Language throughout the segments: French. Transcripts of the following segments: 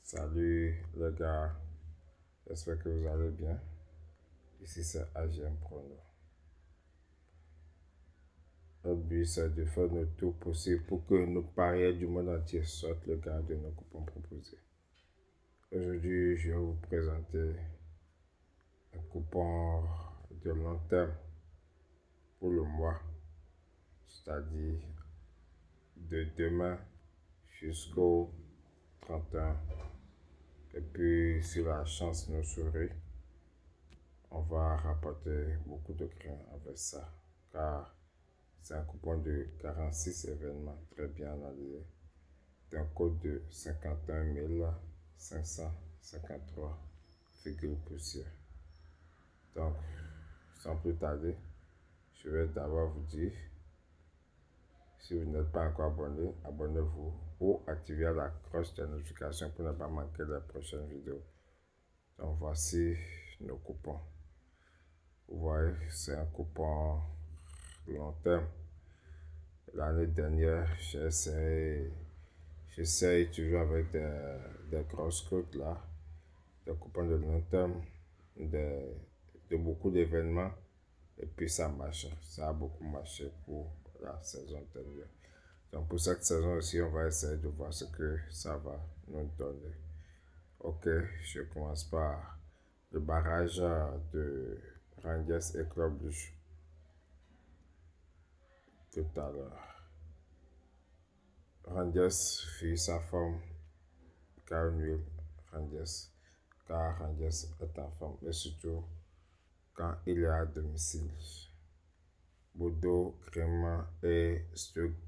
Salut les gars, j'espère que vous allez bien. Ici c'est AGM Prono. Notre but c'est de faire le tout possible pour que nos parieurs du monde entier sortent le gars de nos coupons proposés. Aujourd'hui, je vais vous présenter un coupon de long terme pour le mois, c'est-à-dire de demain jusqu'au 31. Et puis, si la chance nous sourit, on va rapporter beaucoup de grains avec ça, car c'est un coupon de 46 événements très bien analysé, d'un code de 51 553 poussières. Donc, sans plus tarder, je vais d'abord vous dire, si vous n'êtes pas encore abonné, abonnez-vous ou activez la cloche de notification pour ne pas manquer les prochaines vidéos. Donc, voici nos coupons. Vous voyez, c'est un coupon long terme. L'année dernière, j'essaye toujours avec des grosses cotes là, des coupons de long terme, de beaucoup d'événements, et puis ça marche. Ça a beaucoup marché pour la saison dernière. Donc pour cette saison aussi, on va essayer de voir ce que ça va nous donner. Ok, je commence par le barrage de Rangers et Club Rouge tout à l'heure. Rangers fit sa forme car nul Rangers, car Rangers est en forme et surtout quand il est à domicile. Bodo Grim et Stuttgart.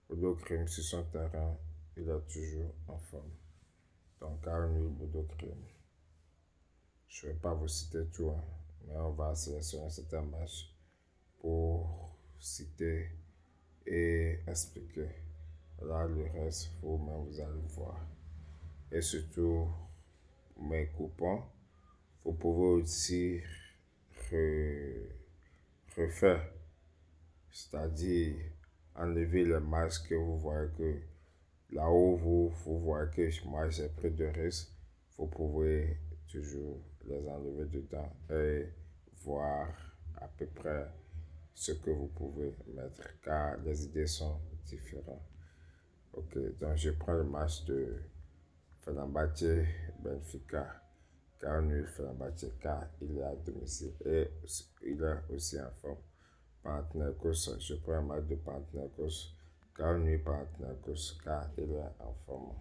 Bodo Grim sur son terrain, il est toujours en forme. Donc car nul Bodo Grim. Je ne vais pas vous citer tout, mais on va sélectionner certains matchs pour citer et expliquer. Là, le reste, vous-même, vous allez voir. Et surtout, mes coupons, vous pouvez aussi refaire, c'est-à-dire enlever les matchs que vous voyez que là où vous voyez que moi j'ai pris de risques, vous pouvez toujours les enlever dedans et voir à peu près ce que vous pouvez mettre, car les idées sont différentes. Ok, donc je prends le match de Fenerbahçe Benfica, car nul Fenerbahçe, car il est à domicile et il est aussi en forme. Panathinaikos, je prends un match de Panathinaikos, car nul Panathinaikos, car il est en forme.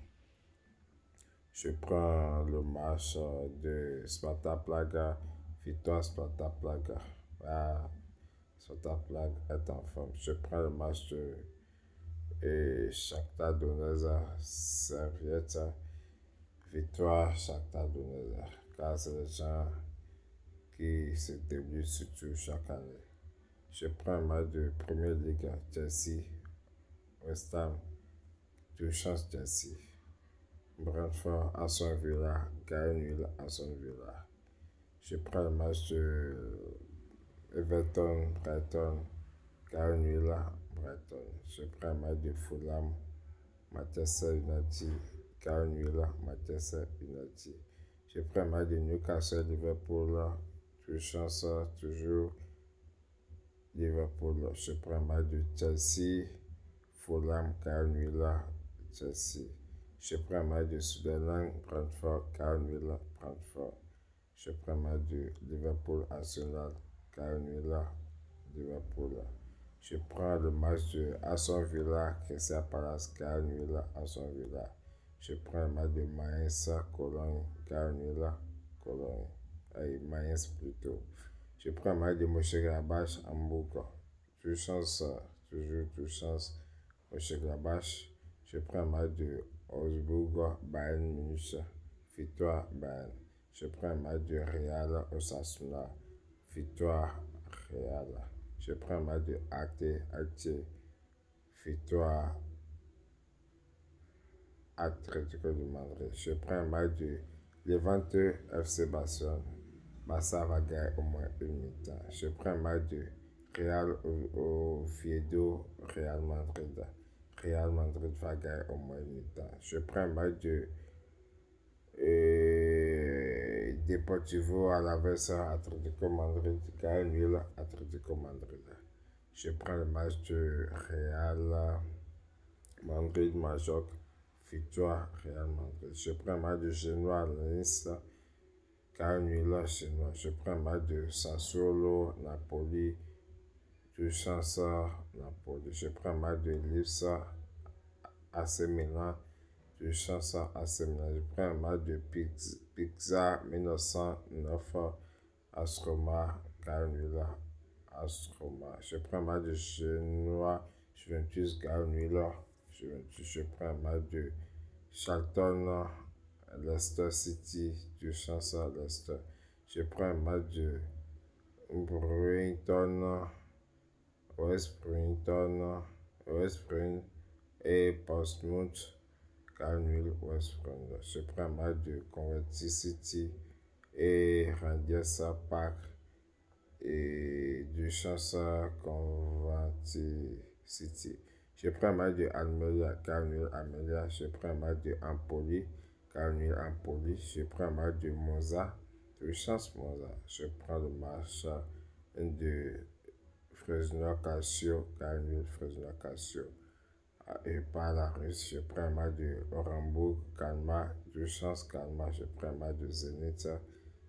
Je prends le match de Sparta Praga, victoire Sparta Praga. Sparta Praga est en forme. Je prends le match de Shakhtar Donetsk, Serviette, victoire Shakhtar Donetsk, car c'est les gens qui se débutent surtout chaque année. Je prends un match de Premier League, Chelsea, West Ham, deux chances Chelsea. Brentford, Aston Villa, gagne nul Aston Villa. Je prends le match de Everton, Brighton, gagne nul Brighton. Je prends le match de Fulham, Manchester United, gagne nul Manchester United. Je prends le match de Newcastle, Liverpool, deux chances, toujours Liverpool. Je prends le match de Chelsea, Fulham, gagne nul Chelsea. Je prends un match de Sunderland, Brentford, Carnivilla, Brentford. Je prends un match de Liverpool, Arsenal, Carnivilla, Liverpool. Je prends le match de Aston Villa, Crystal Palace, Carnivilla, Aston Villa. Je prends un match de Mainz, Cologne, Carnivilla, Cologne. Mainz plutôt. Je prends un match de Mönchengladbach, Hambourg. Toujours chance, Mönchengladbach. Je prends un match de Augsbourg, Bayern Munich, victoire Bayern. Je prends un match de Real Osasuna, victoire Real. Je prends un match de Ate, victoire Atlético de Madrid. Je prends un match de Levante FC Barcelone. Barça va gagner au moins une mi-temps. Je prends un match de Real Oviedo, Real Madrid. Real Madrid va gagner au moins mi-temps. Je prends un match de Deportivo Alaves Atlético Madrid, gagne nul Atlético Madrid. Je prends le match de Real Madrid Majorque, victoire Real Madrid. Je prends un match de Genoa Nice, gagne nul Genoa. Je prends un match de Sassuolo Napoli, du chance Napoli. Je prends un match de Lipsa AC Milan, du chance AC Milan. Je prends un match de Pizza 1909 AS Roma, gagne AS Roma. Je prends un match de Genoa Juventus, gagne Juventus. Je prends un match de Charlton Leicester City, du chance Leicester. Je prends un match de Brighton West Brom et Portsmouth, gagne West Brom. Je prends un match de Coventry City et Rangers Park et du chance Coventry City. Je prends un match de Almeria, gagne Almeria. Je prends un match de Empoli, gagne Empoli. Je prends un match de Monza, du chance Monza. Je prends le match de Fresno Calcio, gagne Fresno Calcio. Et par la Russe, je prends un match de Orenbourg, Kalmar, du chance Kalmar. Je prends un match de Zenit,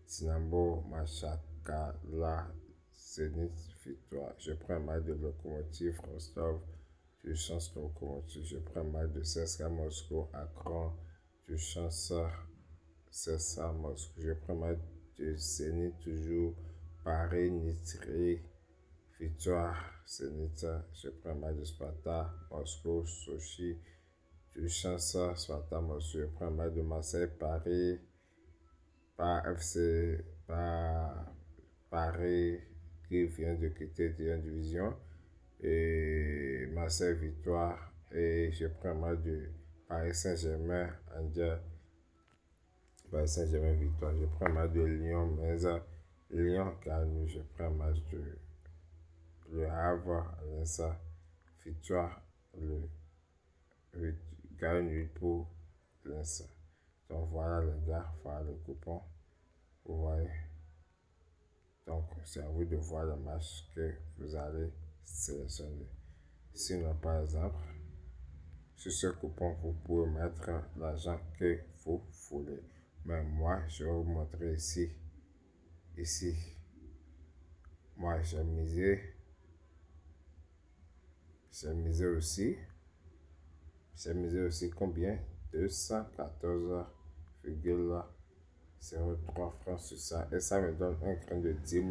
Dynamo Machakala, Zenit, victoire. Je prends un match de Lokomotiv Rostov, du chance Lokomotiv. Je prends un match de CSKA Moscou, Akron, du chance CSKA Moscou. Je prends un match de Zenit, toujours Paris, Nitri, victoire Zenit. Je prends un match de Sparta Moscou, Sochi, du chance Sparta Moscou. Je prends un match de Marseille, Paris, Paris qui vient de quitter la division. Et Marseille, victoire. Et je prends un match de Paris Saint-Germain, Angers, Paris Saint-Germain, victoire. Je prends un match de Lyon, Metz, Lyon, gagne. Je prends un match de Le Havre, Lens, victoire, gagne pour Lens. Donc voilà les gars, voilà le coupon. Vous voyez. Donc c'est à vous de voir le match que vous allez sélectionner. Sinon, par exemple, sur ce coupon, vous pouvez mettre l'argent que vous voulez. Mais moi, je vais vous montrer ici. Moi, j'ai misé aussi combien? 214,03 francs sur ça. Et ça me donne un grain de 10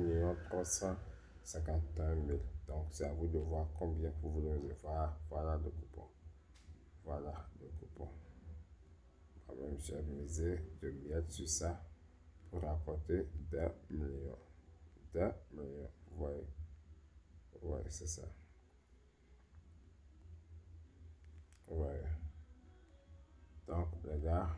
351 000. Donc, c'est à vous de voir combien vous voulez voir. Voilà le coupon. Voilà le coupon. Moi-même, j'ai misé de miettes sur ça pour rapporter 2 millions. 2 millions. Vous voyez? Ouais, c'est ça. Ouais. Donc, les gars,